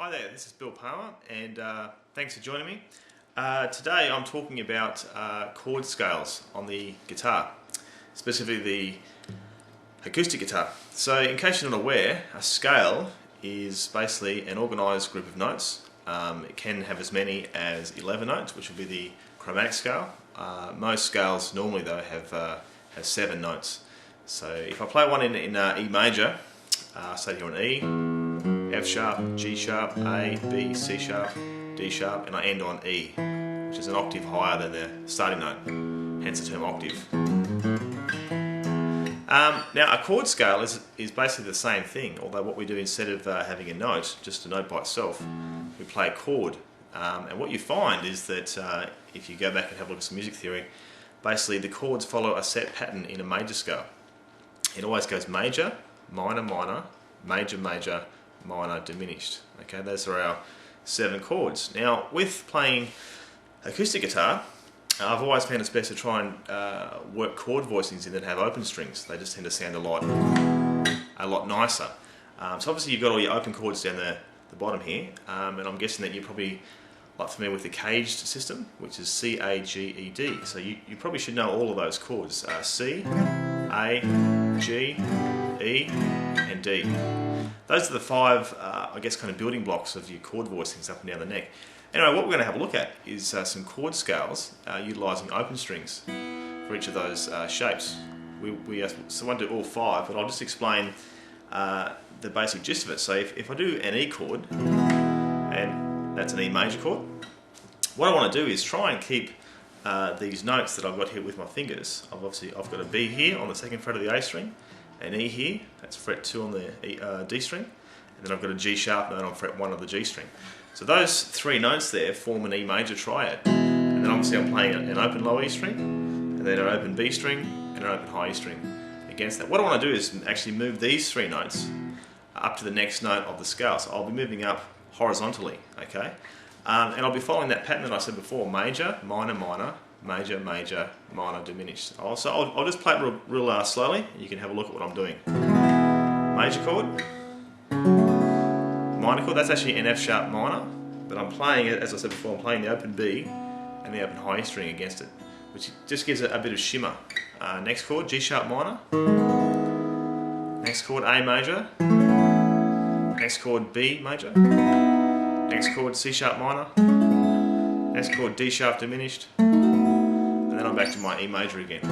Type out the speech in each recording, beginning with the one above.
Hi there, this is Bill Palmer and thanks for joining me. Today I'm talking about chord scales on the guitar, specifically the acoustic guitar. So in case you're not aware, a scale is basically an organised group of notes. It can have as many as 11 notes, which would be the chromatic scale. Most scales normally though have 7 notes. So if I play one in E major, say here on E, F sharp, G sharp, A, B, C sharp, D sharp, and I end on E, which is an octave higher than the starting note, hence the term octave. Now a chord scale is basically the same thing, although what we do instead of having a note, just a note by itself, we play a chord. And what you find is that if you go back and have a look at some music theory, basically the chords follow a set pattern in a major scale. It always goes major, minor, minor, major, major, minor, diminished. Okay, those are our 7 chords. Now, with playing acoustic guitar, I've always found it's best to try and work chord voicings in that have open strings. They just tend to sound a lot nicer. So obviously you've got all your open chords down the bottom here, and I'm guessing that you're probably familiar with the caged system, which is C, A, G, E, D. So you probably should know all of those chords: C, A, G, E, and D. Those are the 5, I guess, kind of building blocks of your chord voicings up and down the neck. Anyway, what we're going to have a look at is some chord scales utilising open strings for each of those shapes. So I won't do all 5, but I'll just explain the basic gist of it. So if I do an E chord, and that's an E major chord, what I want to do is try and keep these notes that I've got here with my fingers. I've got a B here on the 2nd fret of the A string, an E here, that's fret 2 on the D string, and then I've got a G sharp note on fret 1 of the G string. So those 3 notes there form an E major triad, and then obviously I'm playing an open low E string, and then an open B string, and an open high E string against that. What I want to do is actually move these 3 notes up to the next note of the scale. So I'll be moving up horizontally, okay? And I'll be following that pattern that I said before: major, minor, minor, major, major, minor, diminished. So I'll just play it real slowly, and you can have a look at what I'm doing. Major chord, minor chord, that's actually an F sharp minor, but I'm playing it, as I said before, I'm playing the open B and the open high E string against it, which just gives it a bit of shimmer. Next chord, G sharp minor. Next chord, A major. Next chord, B major. Next chord, C sharp minor. Next chord, D sharp diminished. And then I'm back to my E major again.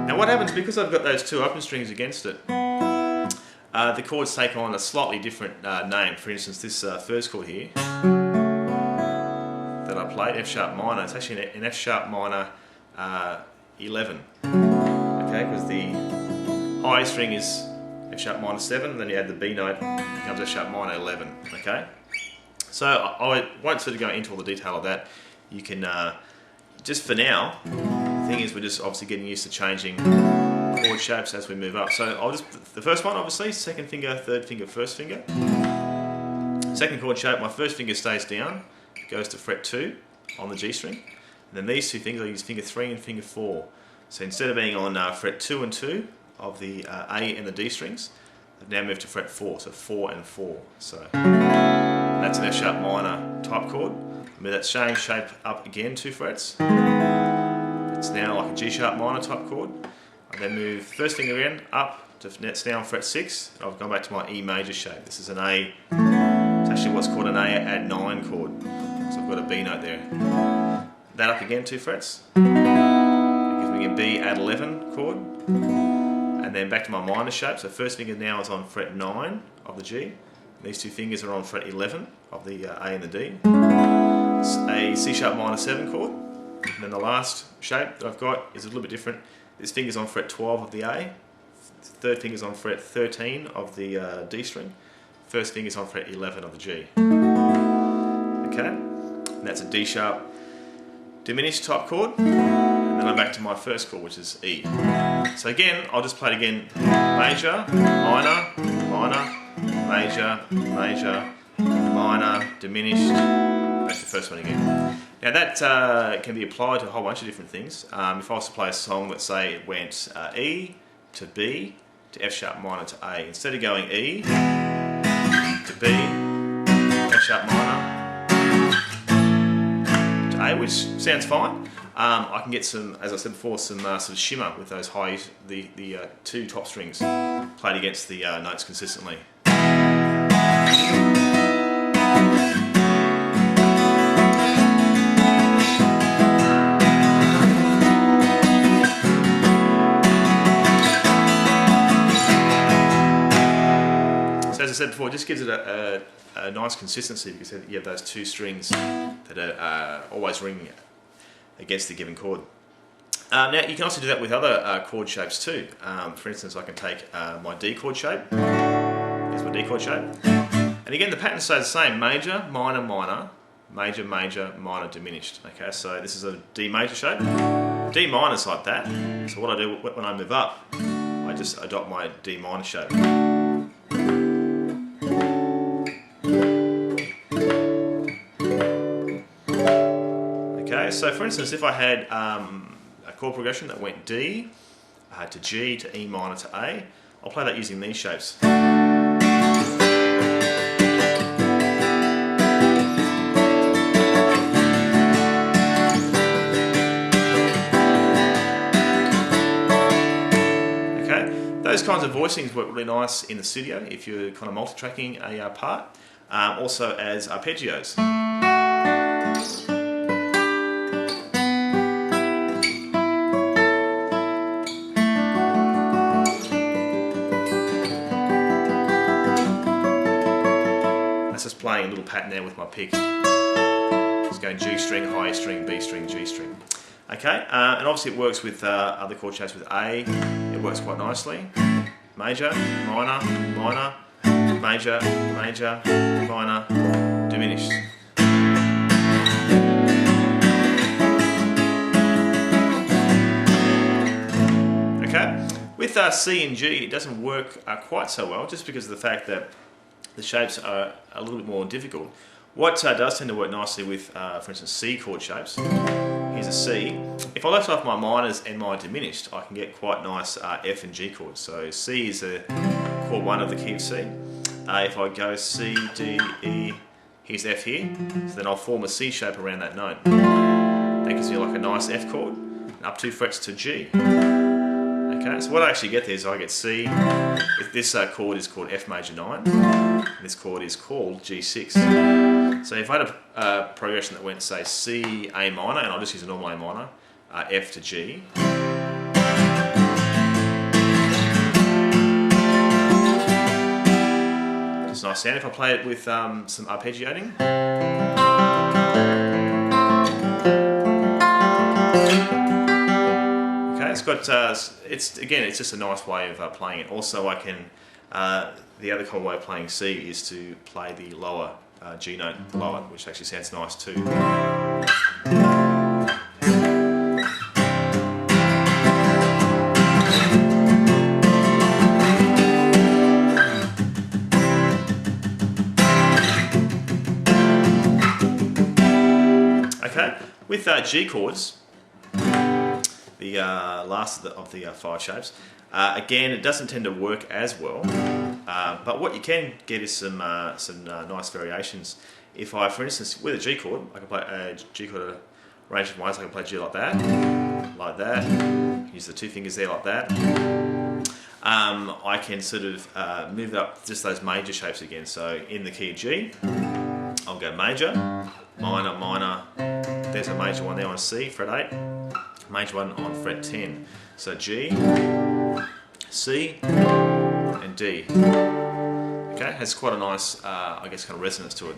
Now what happens, because I've got those 2 open strings against it, the chords take on a slightly different name. For instance, this first chord here that I played, F sharp minor, it's actually an F sharp minor 11. Okay, because the high string is F sharp minor 7, and then you add the B note, it becomes F sharp minor 11. Okay, so I won't sort of go into all the detail of that. You can just for now. The thing is, we're just obviously getting used to changing chord shapes as we move up. So the first one, obviously, 2nd finger, 3rd finger, 1st finger. 2nd chord shape, my 1st finger stays down, goes to fret 2 on the G string. And then these 2 fingers, I use finger 3 and finger 4. So instead of being on fret 2 and 2 of the A and the D strings, I've now moved to fret 4, so 4 and 4. So that's an F sharp minor type chord. Move that same shape up again 2 frets. It's now like a G sharp minor type chord. I then move 1st finger again up to now on fret 6. And I've gone back to my E major shape. This is an A. It's actually what's called an A add 9 chord. So I've got a B note there. That up again 2 frets. That gives me a B add 11 chord. And then back to my minor shape. So 1st finger now is on fret 9 of the G. These 2 fingers are on fret 11 of the A and the D. It's a C sharp minor 7 chord. And then the last shape that I've got is a little bit different. This finger's on fret 12 of the A. 3rd finger's on fret 13 of the D string. 1st finger's on fret 11 of the G. Okay, and that's a D sharp diminished type chord. And then I'm back to my 1st chord, which is E. So again, I'll just play it again: major, minor, minor, major, major, minor, diminished. That's the first one again. Now that can be applied to a whole bunch of different things. If I was to play a song that, say, it went E to B to F sharp minor to A, instead of going E to B, F sharp minor to A, which sounds fine. I can get some, as I said before, some sort of shimmer with those high, the two top strings played against the notes consistently. So as I said before, it just gives it a nice consistency because you have those two strings that are always ringing against the given chord. Now you can also do that with other chord shapes too. For instance, I can take my D chord shape. Here's my D chord shape. And again, the pattern stays the same: major, minor, minor, major, major, minor, diminished. Okay, so this is a D major shape. D minor's like that. So what I do when I move up, I just adopt my D minor shape. Okay, so for instance, if I had a chord progression that went D to G to E minor to A, I'll play that using these shapes. Okay, those kinds of voicings work really nice in the studio if you're kind of multi-tracking a part, also as arpeggios. Just playing a little pattern there with my pick. Just going G string, high string, B string, G string. Okay, and obviously it works with other chord shapes. With A, it works quite nicely. Major, minor, minor, major, major, minor, diminished. Okay, with C and G, it doesn't work quite so well, just because of the fact that the shapes are a little bit more difficult. What does tend to work nicely with, for instance, C chord shapes. Here's a C. If I left off my minors and my diminished, I can get quite nice F and G chords. So C is a chord 1 of the key of C. If I go C, D, E, here's F here, so then I'll form a C shape around that note. That gives me like a nice F chord, and up 2 frets to G. Okay, so what I actually get there is I get C. If this chord is called F major 9, and this chord is called G6. So if I had a progression that went, say, C, A minor, and I'll just use a normal A minor, F to G. It's a nice sound. If I play it with some arpeggiating. It's got, it's just a nice way of playing it. Also, I can, the other common way of playing C is to play the lower G note lower, which actually sounds nice too. Okay, with G chords, the last of the 5 shapes. Again, it doesn't tend to work as well, but what you can get is some nice variations. If I, for instance, with a G chord, I can play a G chord arranged in ways. I can play G like that, use the 2 fingers there like that. I can sort of move up just those major shapes again. So in the key of G, I'll go major, minor, minor. There's a major one there on C, fret 8. Major one on fret 10. So G, C, and D. Okay, has quite a nice, I guess, kind of resonance to it.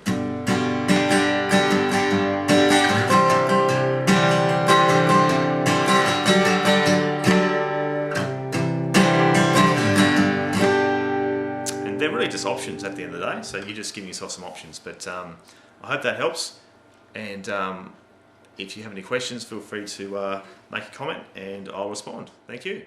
And they're really just options at the end of the day, so you're just giving yourself some options. But I hope that helps. And if you have any questions, feel free to make a comment and I'll respond. Thank you.